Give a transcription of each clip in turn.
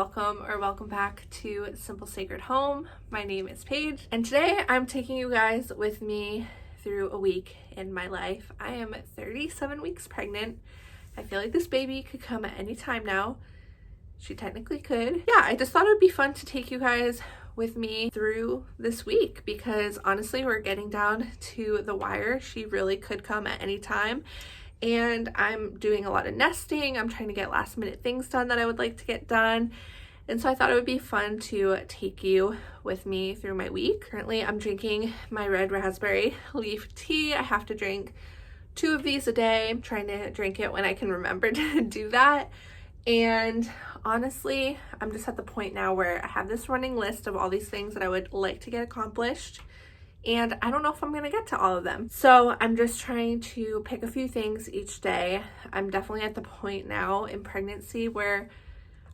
welcome back to Simple Sacred Home. My name is Paige, and today I'm taking you guys with me through a week in my life. I am 37 weeks pregnant. I feel like this baby could come at any time now. She technically could. Yeah, I just thought it would be fun to take you guys with me through this week because honestly, we're getting down to the wire. She really could come at any time. And I'm doing a lot of nesting. I'm trying to get last minute things done that I would like to get done. And so I thought it would be fun to take you with me through my week. Currently, I'm drinking my red raspberry leaf tea. I have to drink 2 of these a day. I'm trying to drink it when I can remember to do that. And honestly, I'm just at the point now where I have this running list of all these things that I would like to get accomplished. And I don't know if I'm going to get to all of them. So I'm just trying to pick a few things each day. I'm definitely at the point now in pregnancy where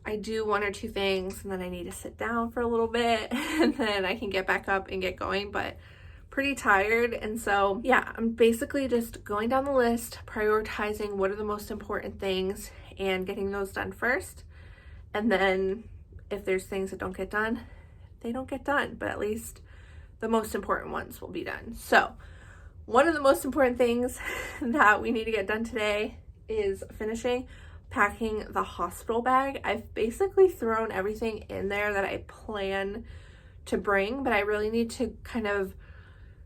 I do 1 or 2 things and then I need to sit down for a little bit and then I can get back up and get going, but pretty tired. And so yeah, I'm basically just going down the list, prioritizing what are the most important things and getting those done first. And then if there's things that don't get done, they don't get done, but at least the most important ones will be done. So one of the most important things that we need to get done today is finishing packing the hospital bag. I've basically thrown everything in there that I plan to bring, but I really need to kind of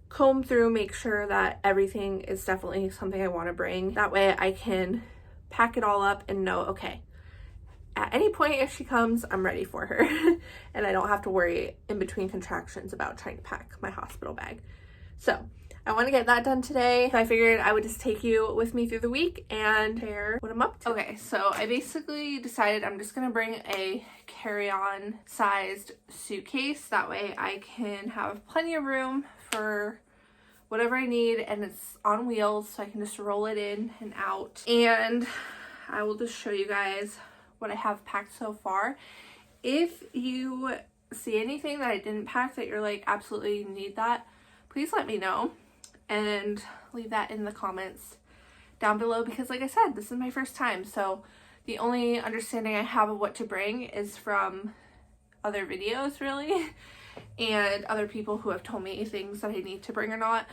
comb through, make sure that everything is definitely something I want to bring. That way I can pack it all up and know, okay, at any point if she comes, I'm ready for her. And I don't have to worry in between contractions about trying to pack my hospital bag. So I want to get that done today. So I figured I would just take you with me through the week and share what I'm up to. Okay, so I basically decided I'm just going to bring a carry-on sized suitcase. That way I can have plenty of room for whatever I need, and it's on wheels so I can just roll it in and out. And I will just show you guys what I have packed so far. If you see anything that I didn't pack that you're like, absolutely you need that, please let me know and leave that in the comments down below, because like I said, this is my first time, so the only understanding I have of what to bring is from other videos really and other people who have told me things that I need to bring or not.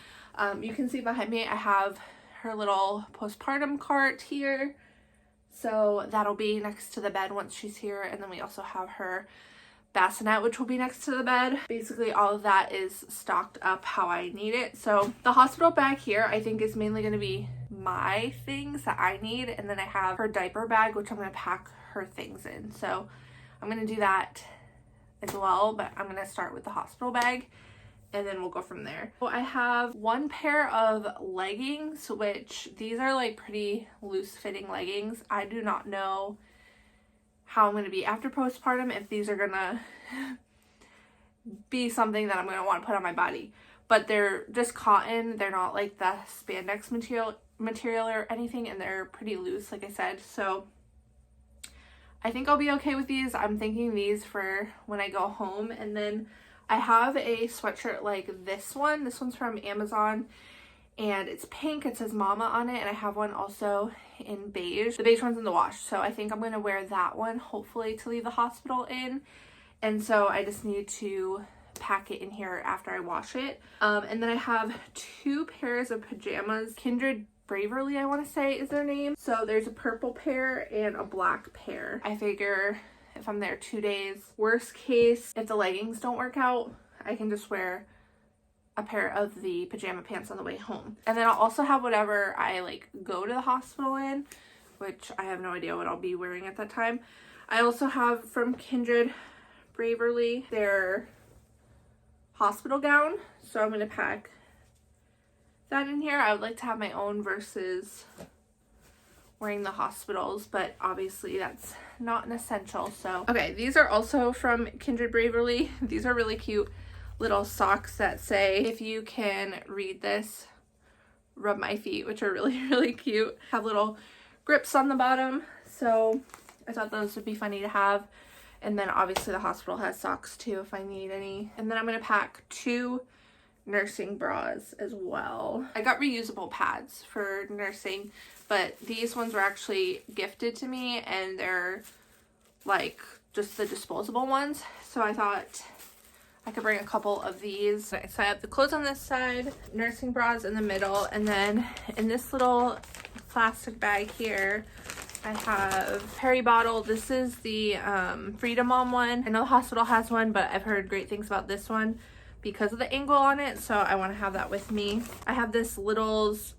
You can see behind me I have her little postpartum cart here. So that'll be next to the bed once she's here. And then we also have her bassinet, which will be next to the bed. Basically, all of that is stocked up how I need it. So the hospital bag here, I think, is mainly going to be my things that I need. And then I have her diaper bag, which I'm going to pack her things in. So I'm going to do that as well. But I'm going to start with the hospital bag, and then we'll go from there. So I have 1 pair of leggings, which these are like pretty loose fitting leggings. I do not know how I'm going to be after postpartum, if these are going to be something that I'm going to want to put on my body. But they're just cotton. They're not like the spandex material or anything, and they're pretty loose, like I said. So I think I'll be okay with these. I'm thinking these for when I go home. And then I have a sweatshirt like this one. This one's from Amazon and it's pink. It says Mama on it. And I have one also in beige. The beige one's in the wash. So I think I'm going to wear that one, hopefully, to leave the hospital in. And so I just need to pack it in here after I wash it. And then I have 2 pairs of pajamas. Kindred Braverly, I want to say is their name. So there's a purple pair and a black pair. I figure if I'm there 2 days, worst case, if the leggings don't work out, I can just wear a pair of the pajama pants on the way home. And then I'll also have whatever I like go to the hospital in, which I have no idea what I'll be wearing at that time. I also have from Kindred Braverly their hospital gown, so I'm going to pack that in here. I would like to have my own versus wearing the hospitals, but obviously that's not an essential. So okay, these are also from Kindred Braverly. These are really cute little socks that say, if you can read this, rub my feet, which are really, really cute. Have little grips on the bottom, so I thought those would be funny to have. And then obviously the hospital has socks too if I need any. And then I'm going to pack 2 nursing bras as well. I got reusable pads for nursing, but these ones were actually gifted to me and they're like just the disposable ones. So I thought I could bring a couple of these. So I have the clothes on this side, nursing bras in the middle, and then in this little plastic bag here, I have Perry bottle. This is the Freedom Mom one. I know the hospital has one, but I've heard great things about this one because of the angle on it, so I want to have that with me. I have this Little's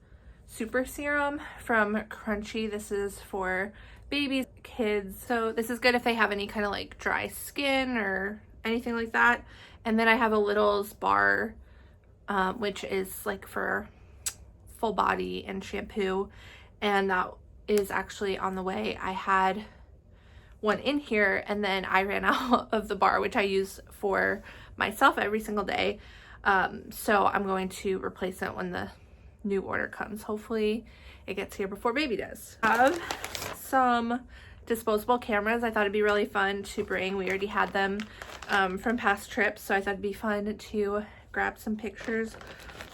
Super Serum from Crunchi. This is for babies, kids, so this is good if they have any kind of like dry skin or anything like that. And then I have a Little's bar, which is like for full body and shampoo, and that is actually on the way. I had one in here and then I ran out of the bar, which I use for myself every single day. So I'm going to replace it when the new order comes. Hopefully it gets here before baby does. I have some disposable cameras. I thought it'd be really fun to bring. We already had them from past trips, so I thought it'd be fun to grab some pictures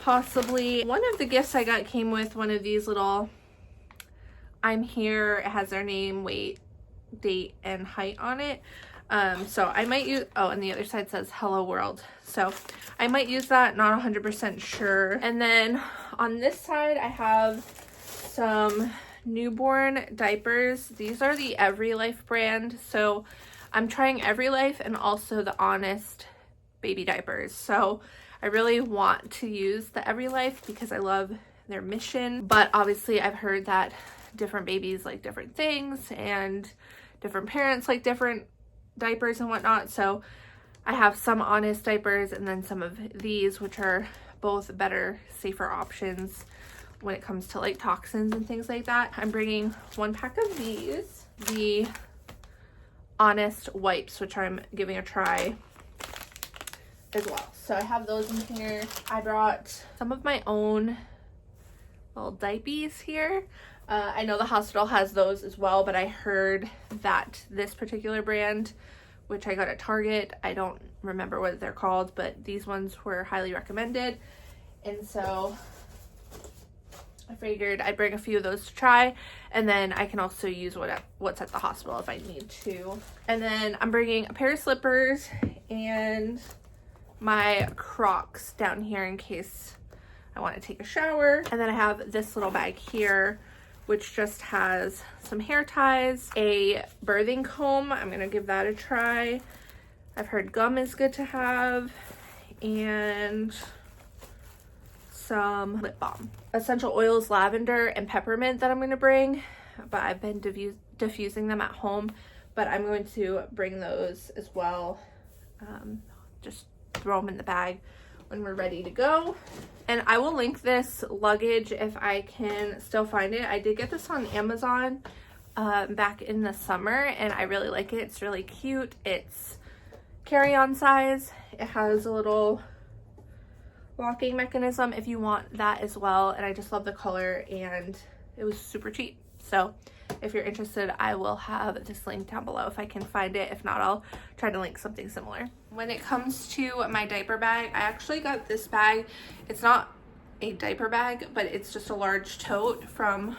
possibly. One of the gifts I got came with one of these little I'm here. It has their name, weight, date, and height on it. So I might use, oh, and the other side says hello world. So I might use that, not 100% sure. And then on this side, I have some newborn diapers. These are the Every Life brand. So I'm trying Every Life and also the Honest baby diapers. So I really want to use the Every Life because I love their mission. But obviously I've heard that different babies like different things and different parents like different diapers and whatnot. So I have some Honest diapers and then some of these, which are both better, safer options when it comes to like toxins and things like that. I'm bringing one pack of these, the Honest wipes, which I'm giving a try as well. So I have those in here. I brought some of my own little diapers here. I know the hospital has those as well, but I heard that this particular brand, which I got at Target, I don't remember what they're called, but these ones were highly recommended. And so I figured I'd bring a few of those to try, and then I can also use what's at the hospital if I need to. And then I'm bringing a pair of slippers and my Crocs down here in case I want to take a shower. And then I have this little bag here, which just has some hair ties, a birthing comb. I'm gonna give that a try. I've heard gum is good to have, and some lip balm. Essential oils, lavender and peppermint that I'm gonna bring, but I've been diffusing them at home, but I'm going to bring those as well. Just throw them in the bag when we're ready to go. And I will link this luggage if I can still find it. I did get this on Amazon back in the summer, and I really like it. It's really cute. It's carry-on size. It has a little locking mechanism if you want that as well, and I just love the color, and it was super cheap. So if you're interested, I will have this link down below if I can find it. If not, I'll try to link something similar. When it comes to my diaper bag, I actually got this bag. It's not a diaper bag, but it's just a large tote from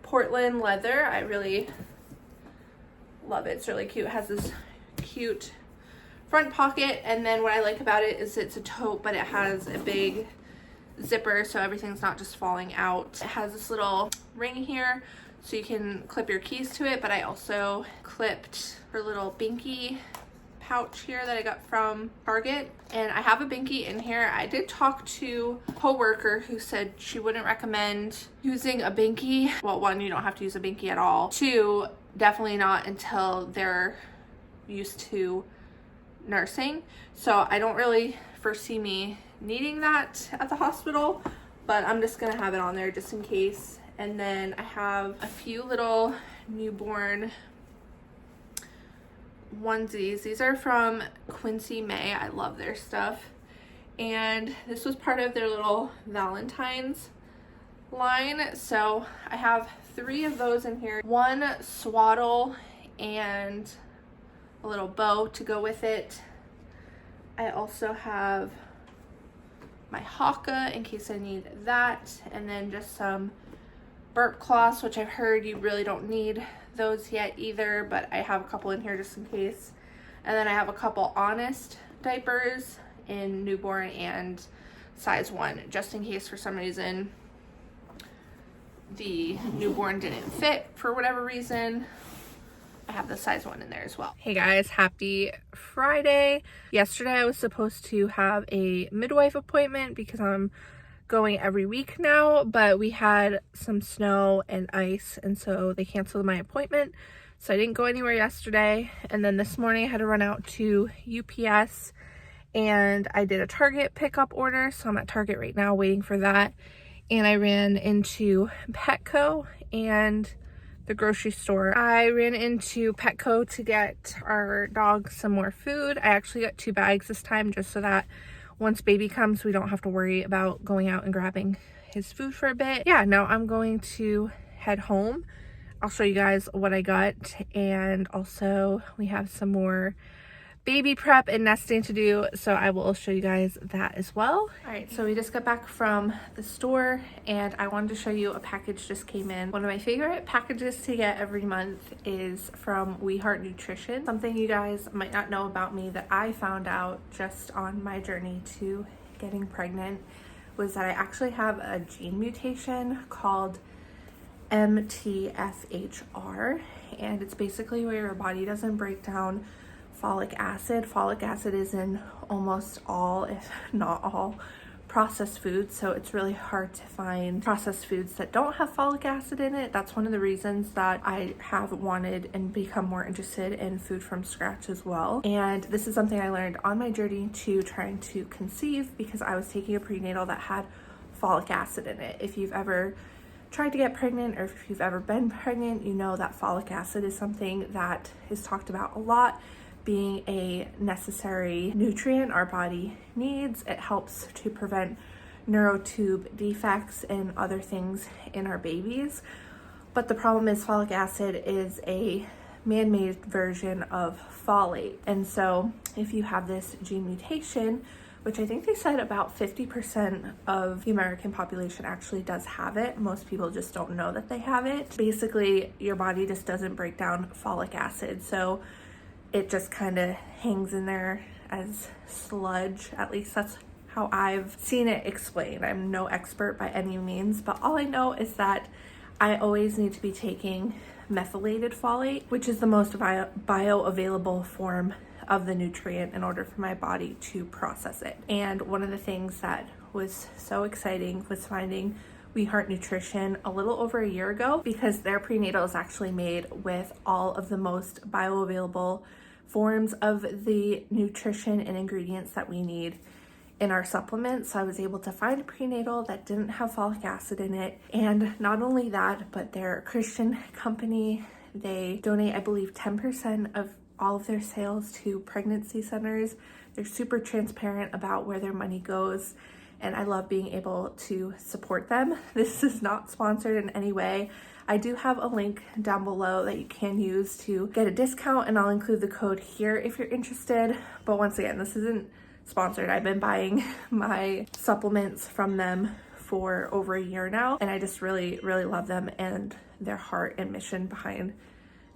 Portland Leather. I really love it. It's really cute. It has this cute front pocket, and then what I like about it is it's a tote, but it has a big zipper so everything's not just falling out. It has this little ring here so you can clip your keys to it, but I also clipped her little binky pouch here that I got from Target, and I have a binky in here. I did talk to a co-worker who said she wouldn't recommend using a binky. Well, one, you don't have to use a binky at all. Two, definitely not until they're used to nursing. So I don't really foresee me needing that at the hospital, but I'm just gonna have it on there just in case. And then I have a few little newborn onesies. These are from Quincy May. I love their stuff, and this was part of their little Valentine's line. So I have 3 of those in here, one swaddle and a little bow to go with it. I also have my haka in case I need that, and then just some burp cloths, which I've heard you really don't need those yet either, but I have a couple in here just in case. And then I have a couple Honest diapers in newborn and size 1, just in case for some reason the newborn didn't fit for whatever reason. I have the size 1 in there as well. Hey guys, happy Friday. Yesterday I was supposed to have a midwife appointment because I'm going every week now, but we had some snow and ice, and so they canceled my appointment. So I didn't go anywhere yesterday. And then this morning I had to run out to UPS and I did a Target pickup order. So I'm at Target right now waiting for that. And I ran into Petco and the grocery store. I ran into Petco to get our dog some more food. I actually got 2 bags this time just so that once baby comes, we don't have to worry about going out and grabbing his food for a bit. Yeah, now I'm going to head home. I'll show you guys what I got, and also we have some more baby prep and nesting to do, so I will show you guys that as well. All right, so we just got back from the store and I wanted to show you a package just came in. One of my favorite packages to get every month is from We Heart Nutrition. Something you guys might not know about me that I found out just on my journey to getting pregnant was that I actually have a gene mutation called MTFHR, and it's basically where your body doesn't break down folic acid. Folic acid is in almost all, if not all, processed foods, so it's really hard to find processed foods that don't have folic acid in it. That's one of the reasons that I have wanted and become more interested in food from scratch as well. And this is something I learned on my journey to trying to conceive, because I was taking a prenatal that had folic acid in it. If you've ever tried to get pregnant, or if you've ever been pregnant, you know that folic acid is something that is talked about a lot, being a necessary nutrient our body needs. It helps to prevent neurotube defects and other things in our babies. But the problem is folic acid is a man-made version of folate. And so if you have this gene mutation, which I think they said about 50% of the American population actually does have it. Most people just don't know that they have it. Basically, your body just doesn't break down folic acid. So it just kind of hangs in there as sludge. At least that's how I've seen it explained. I'm no expert by any means, but all I know is that I always need to be taking methylated folate, which is the most bioavailable form of the nutrient in order for my body to process it. And one of the things that was so exciting was finding We Heart Nutrition a little over a year ago, because their prenatal is actually made with all of the most bioavailable forms of the nutrition and ingredients that we need in our supplements. So I was able to find a prenatal that didn't have folic acid in it. And not only that, but they're a Christian company. They donate, I believe, 10% of all of their sales to pregnancy centers. They're super transparent about where their money goes, and I love being able to support them. This is not sponsored in any way. I do have a link down below that you can use to get a discount, and I'll include the code here if you're interested. But once again, this isn't sponsored. I've been buying my supplements from them for over a year now, and I just really, really love them and their heart and mission behind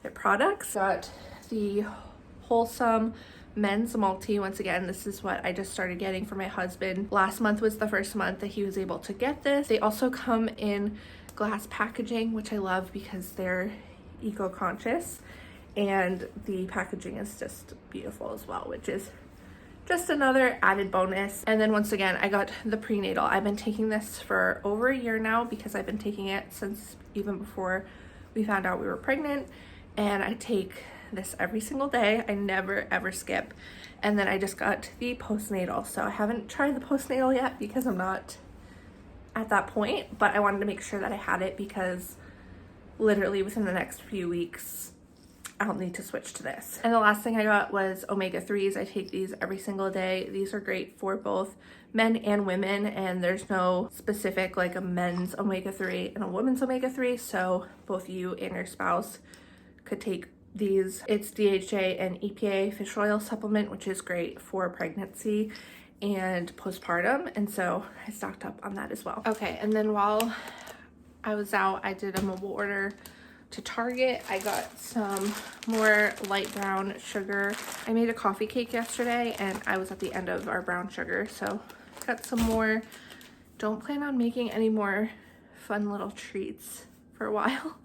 their products. Got the Wholesome Men's Multi. Once again, this is what I just started getting for my husband. Last month was the first month that he was able to get this. They also come in glass packaging, which I love because they're eco-conscious, and the packaging is just beautiful as well, which is just another added bonus. And then once again, I got the prenatal. I've been taking this for over a year now because I've been taking it since even before we found out we were pregnant, and I take this every single day. I never ever skip. And then I just got the postnatal, so I haven't tried the postnatal yet because I'm not at that point, but I wanted to make sure that I had it because literally within the next few weeks I'll need to switch to this. And the last thing I got was omega-3s. I take these every single day. These are great for both men and women, and there's no specific like a men's omega-3 and a woman's omega-3, so both you and your spouse could take these. It's DHA and EPA fish oil supplement, which is great for pregnancy and postpartum, and so I stocked up on that as well. Okay, and then while I was out, I did a mobile order to Target. I got some more light brown sugar. I made a coffee cake yesterday and I was at the end of our brown sugar, so got some more. Don't plan on making any more fun little treats for a while,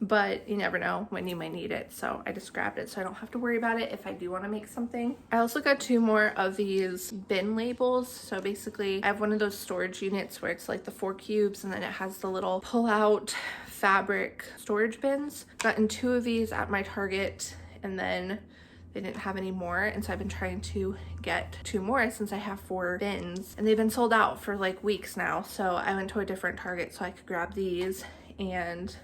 but you never know when you might need it, so I just grabbed it so I don't have to worry about it if I do want to make something. I also got 2 more of these bin labels. So basically I have one of those storage units where it's like the 4 cubes and then it has the little pull out fabric storage bins. Gotten 2 of these at my Target and then they didn't have any more, and so I've been trying to get 2 more since I have 4 bins and they've been sold out for like weeks now. So I went to a different Target so I could grab these, and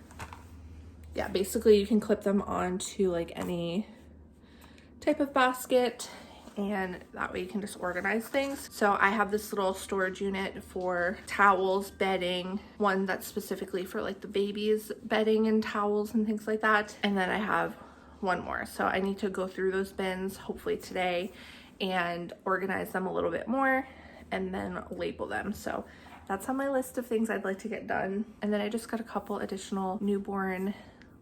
yeah, basically you can clip them onto like any type of basket and that way you can just organize things. So I have this little storage unit for towels, bedding, one that's specifically for like the babies' bedding and towels and things like that. And then I have one more. So I need to go through those bins hopefully today and organize them a little bit more and then label them. So that's on my list of things I'd like to get done. And then I just got a couple additional newborn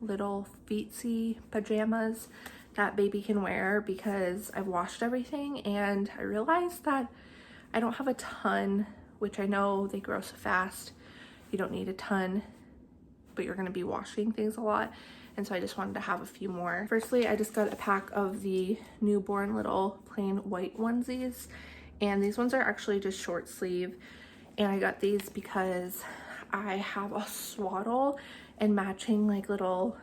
little feetsy pajamas that baby can wear because I've washed everything and I realized that I don't have a ton, which I know they grow so fast. You don't need a ton, but you're gonna be washing things a lot. And so I just wanted to have a few more. Firstly, I just got a pack of the newborn little plain white onesies. And these ones are actually just short sleeve. And I got these because I have a swaddle and matching like little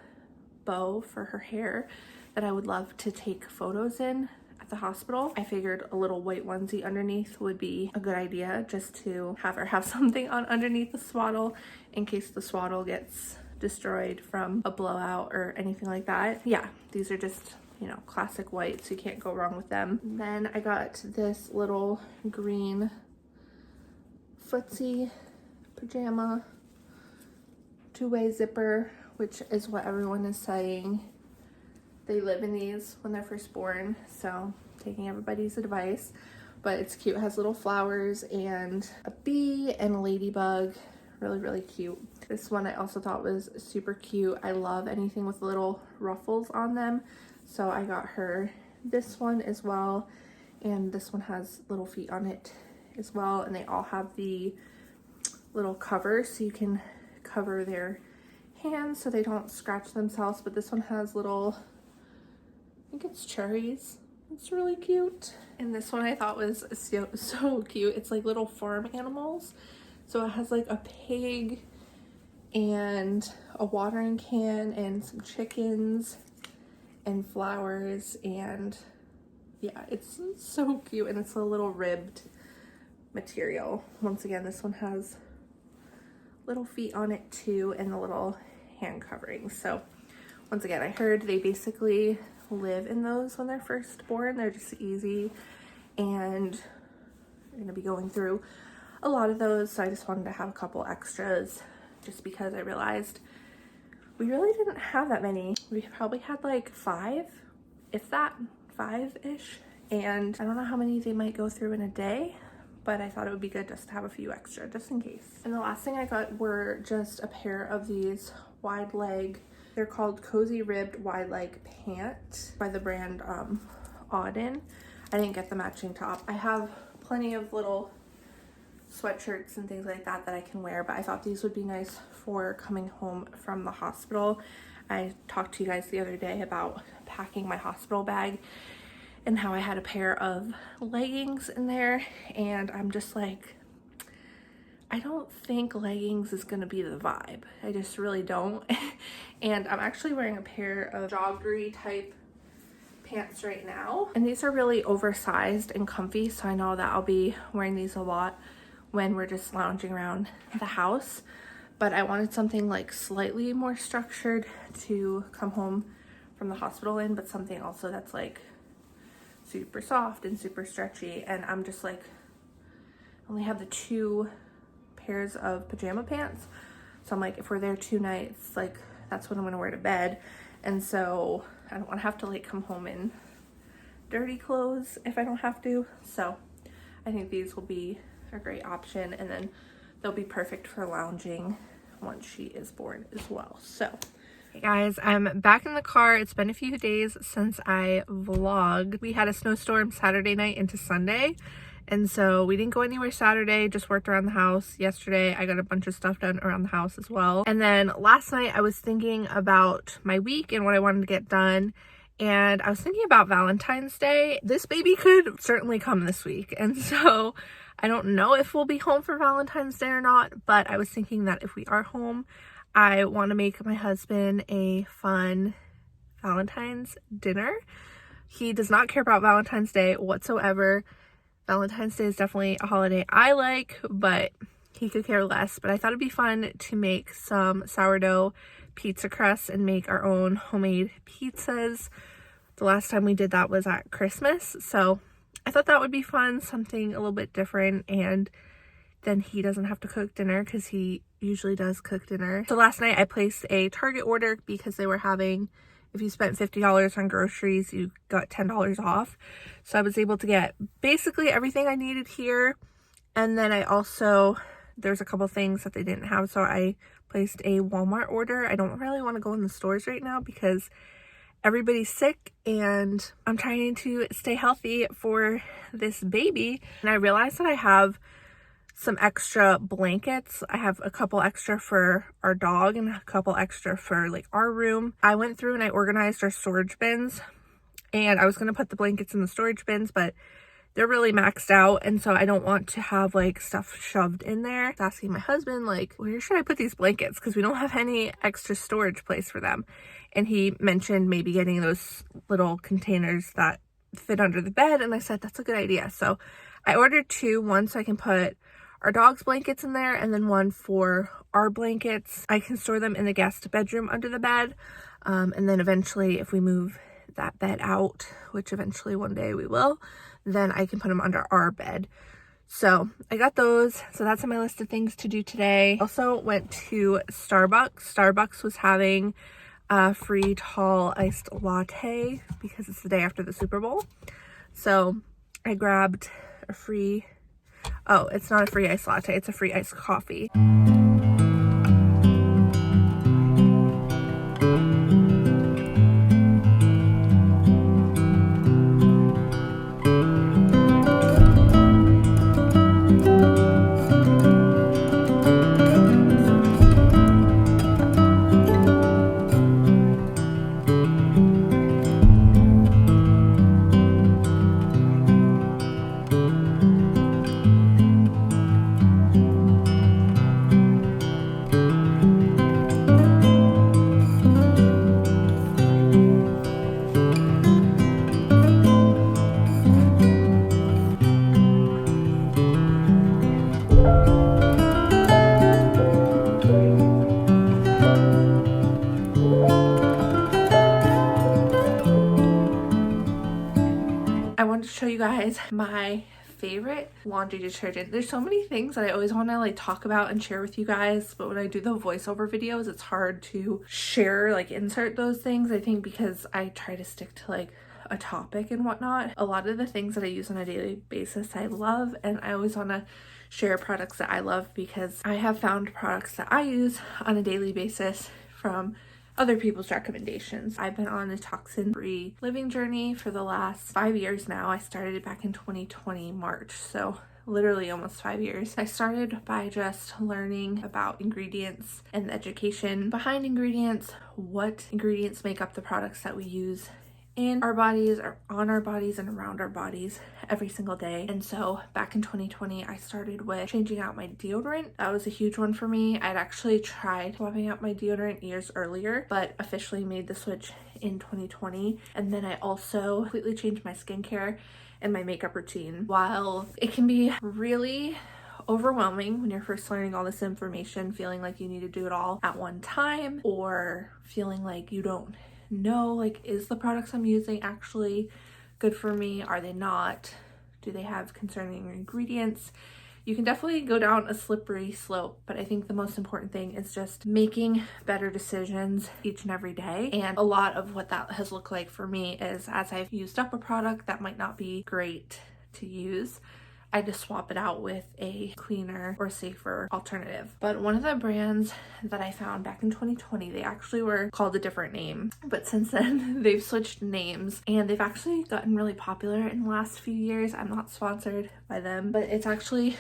bow for her hair that I would love to take photos in at the hospital. I figured a little white onesie underneath would be a good idea, just to have her have something on underneath the swaddle in case the swaddle gets destroyed from a blowout or anything like that. Yeah, these are just, you know, classic white, so you can't go wrong with them. And then I got this little green footsie pajama, 2-way zipper, which is what everyone is saying. They live in these when they're first born, so taking everybody's advice. But it's cute. It has little flowers and a bee and a ladybug. Really, really cute. This one I also thought was super cute. I love anything with little ruffles on them, so I got her this one as well. And this one has little feet on it as well, and they all have the little covers so you can cover their hands so they don't scratch themselves. But this one has little, I think it's cherries. It's really cute. And this one I thought was so cute. It's like little farm animals. So it has like a pig and a watering can and some chickens and flowers, and yeah, it's so cute. And it's a little ribbed material. Once again, this one has little feet on it too and the little hand coverings. So once again, I heard they basically live in those when they're first born. They're just easy, and you're gonna be going through a lot of those, so I just wanted to have a couple extras just because I realized we really didn't have that many. We probably had like 5, if that, 5-ish, and I don't know how many they might go through in a day, but I thought it would be good just to have a few extra just in case. And the last thing I got were just a pair of these wide leg, they're called Cozy Ribbed Wide Leg Pant by the brand Auden. I didn't get the matching top. I have plenty of little sweatshirts and things like that that I can wear, but I thought these would be nice for coming home from the hospital. I talked to you guys the other day about packing my hospital bag and how I had a pair of leggings in there, and I'm just like, I don't think leggings is gonna be the vibe. I just really don't. And I'm actually wearing a pair of joggery type pants right now, and these are really oversized and comfy, so I know that I'll be wearing these a lot when we're just lounging around the house. But I wanted something like slightly more structured to come home from the hospital in, but something also that's like super soft and super stretchy. And I'm just like, I only have the 2 pairs of pajama pants, so I'm like, if we're there 2 nights, like that's what I'm gonna wear to bed. And so I don't want to have to like come home in dirty clothes if I don't have to. So I think these will be a great option, and then they'll be perfect for lounging once she is born as well. So Hey guys, I'm back in the car. It's been a few days since I vlogged. We had a snowstorm Saturday night into Sunday, and so we didn't go anywhere Saturday, just worked around the house. Yesterday I got a bunch of stuff done around the house as well. And then last night I was thinking about my week and what I wanted to get done, and I was thinking about Valentine's Day. This baby could certainly come this week, and so I don't know if we'll be home for Valentine's Day or not, but I was thinking that if we are home, I want to make my husband a fun Valentine's dinner. He does not care about Valentine's Day whatsoever. Valentine's Day is definitely a holiday I like, but he could care less. But I thought it'd be fun to make some sourdough pizza crusts and make our own homemade pizzas. The last time we did that was at Christmas, so I thought that would be fun, something a little bit different, and then he doesn't have to cook dinner because he usually does cook dinner. So last night I placed a Target order because they were having, if you spent $50 on groceries, you got $10 off. So I was able to get basically everything I needed here. And then I also, there's a couple things that they didn't have, so I placed a Walmart order. I don't really want to go in the stores right now because everybody's sick and I'm trying to stay healthy for this baby. And I realized that I have some extra blankets. I have a couple extra for our dog and a couple extra for like our room. I went through and I organized our storage bins, and I was going to put the blankets in the storage bins, but they're really maxed out, and so I don't want to have like stuff shoved in there. I was asking my husband, like, where should I put these blankets, because we don't have any extra storage place for them. And he mentioned maybe getting those little containers that fit under the bed, and I said that's a good idea. So I ordered two, one so I can put our dog's blankets in there, and then one for our blankets. I can store them in the guest bedroom under the bed, and then eventually if we move that bed out, which eventually one day we will, then I can put them under our bed. So I got those. So that's on my list of things to do today. Also went to Starbucks. Starbucks was having a free tall iced latte because it's the day after the Super Bowl. So I grabbed a free, oh, it's not a free iced latte, it's a free iced coffee. I wanted to show you guys my favorite laundry detergent. There's so many things that I always want to like talk about and share with you guys, but when I do the voiceover videos, it's hard to share, like insert those things, I think, because I try to stick to like a topic and whatnot. A lot of the things that I use on a daily basis I love, and I always want to share products that I love because I have found products that I use on a daily basis from other people's recommendations. I've been on a toxin-free living journey for the last 5 years now. I started it back in 2020 March, so literally almost 5 years. I started by just learning about ingredients and the education behind ingredients, what ingredients make up the products that we use in our bodies or on our bodies and around our bodies every single day. And so back in 2020, I started with changing out my deodorant. That was a huge one for me. I'd actually tried swapping out my deodorant years earlier, but officially made the switch in 2020. And then I also completely changed my skincare and my makeup routine. While it can be really overwhelming when you're first learning all this information, feeling like you need to do it all at one time, or feeling like you don't know, like, is the products I'm using actually good for me? Are they not? Do they have concerning ingredients? You can definitely go down a slippery slope, but I think the most important thing is just making better decisions each and every day. And a lot of what that has looked like for me is, as I've used up a product that might not be great to use, I just swap it out with a cleaner or safer alternative. But one of the brands that I found back in 2020, they actually were called a different name, but since then they've switched names and they've actually gotten really popular in the last few years. I'm not sponsored by them, but it's actually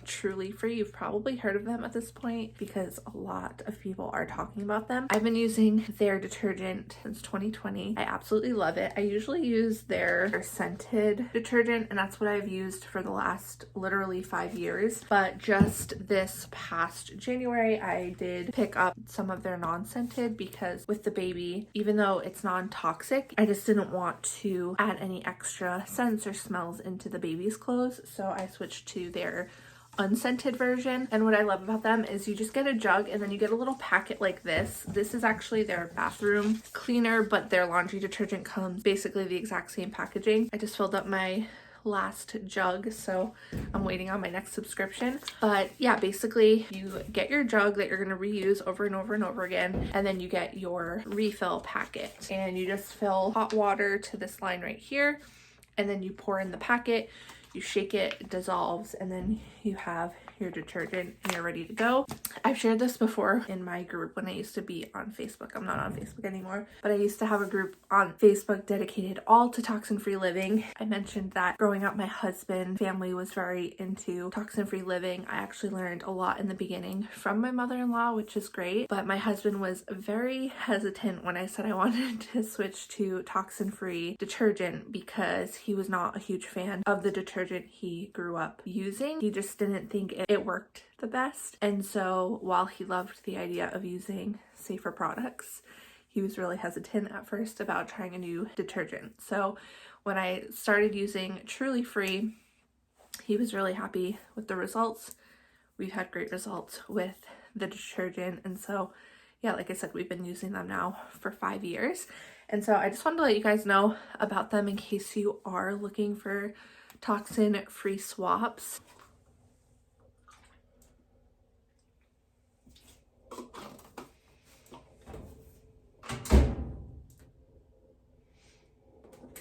Truly Free. You've probably heard of them at this point because a lot of people are talking about them. I've been using their detergent since 2020. I absolutely love it. I usually use their scented detergent, and that's what I've used for the last literally 5 years. But just this past January, I did pick up some of their non-scented because with the baby, even though it's non-toxic, I just didn't want to add any extra scents or smells into the baby's clothes. So I switched to their unscented version. And what I love about them is you just get a jug and then you get a little packet like this. This is actually their bathroom cleaner, but their laundry detergent comes basically the exact same packaging. I just filled up my last jug, so I'm waiting on my next subscription. But yeah, basically you get your jug that you're going to reuse over and over and over again, and then you get your refill packet and you just fill hot water to this line right here, and then you pour in the packet. You shake it dissolves, and then you have your detergent and you're ready to go. I've shared this before in my group when I used to be on Facebook. I'm not on Facebook anymore, but I used to have a group on Facebook dedicated all to toxin-free living. I mentioned that growing up, my husband family was very into toxin-free living. I actually learned a lot in the beginning from my mother-in-law, which is great, but my husband was very hesitant when I said I wanted to switch to toxin-free detergent because he was not a huge fan of the detergent he grew up using. He just didn't think it worked the best. And so while he loved the idea of using safer products, he was really hesitant at first about trying a new detergent. So when I started using Truly Free, he was really happy with the results. We've had great results with the detergent. And so yeah, like I said, we've been using them now for 5 years. And so I just wanted to let you guys know about them in case you are looking for toxin-free swaps.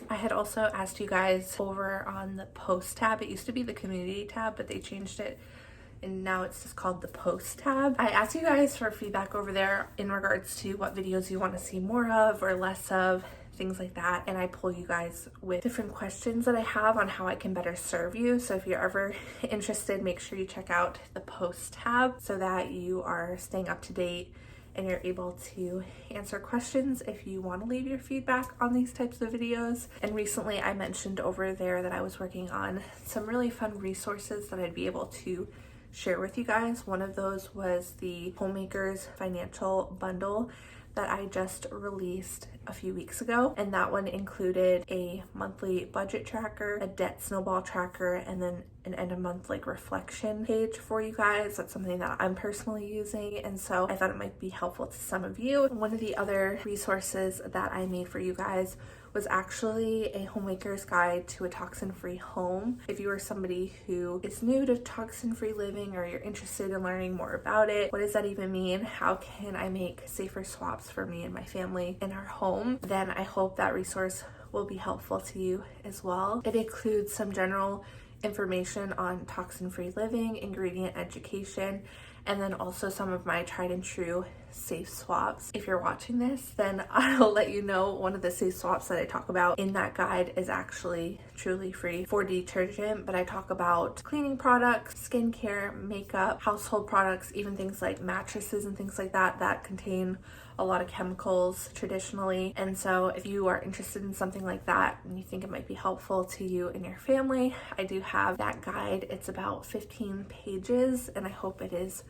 I had also asked you guys over on the post tab. It used to be the community tab, but they changed it and now it's just called the post tab. I asked you guys for feedback over there in regards to what videos you want to see more of or less of, things like that, and I pull you guys with different questions that I have on how I can better serve you. So if you're ever interested, make sure you check out the post tab so that you are staying up to date and you're able to answer questions if you want to leave your feedback on these types of videos. And recently I mentioned over there that I was working on some really fun resources that I'd be able to share with you guys. One of those was the Homemakers financial bundle that I just released a few weeks ago, and that one included a monthly budget tracker, a debt snowball tracker, and then an end of month like reflection page for you guys. That's something that I'm personally using, and so I thought it might be helpful to some of you. One of the other resources that I made for you guys was actually a homemaker's guide to a toxin-free home. If you are somebody who is new to toxin-free living or you're interested in learning more about it, what does that even mean? How can I make safer swaps for me and my family in our home? Then I hope that resource will be helpful to you as well. It includes some general information on toxin-free living, ingredient education, and then also some of my tried and true safe swaps. If you're watching this, then I'll let you know one of the safe swaps that I talk about in that guide is actually Truly Free for detergent, but I talk about cleaning products, skincare, makeup, household products, even things like mattresses and things like that that contain a lot of chemicals traditionally. And so if you are interested in something like that and you think it might be helpful to you and your family, I do have that guide. It's about 15 pages and I hope it is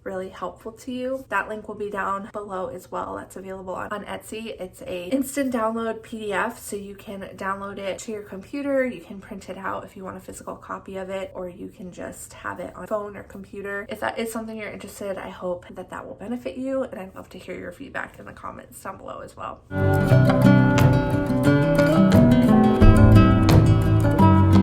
really helpful to you. That link will be down below as well. That's available on Etsy. It's a instant download PDF, so you can download it to your computer. You can print it out if you want a physical copy of it, or you can just have it on phone or computer. If that is something you're interested, I hope that that will benefit you, and I'd love to hear your feedback in the comments down below as well.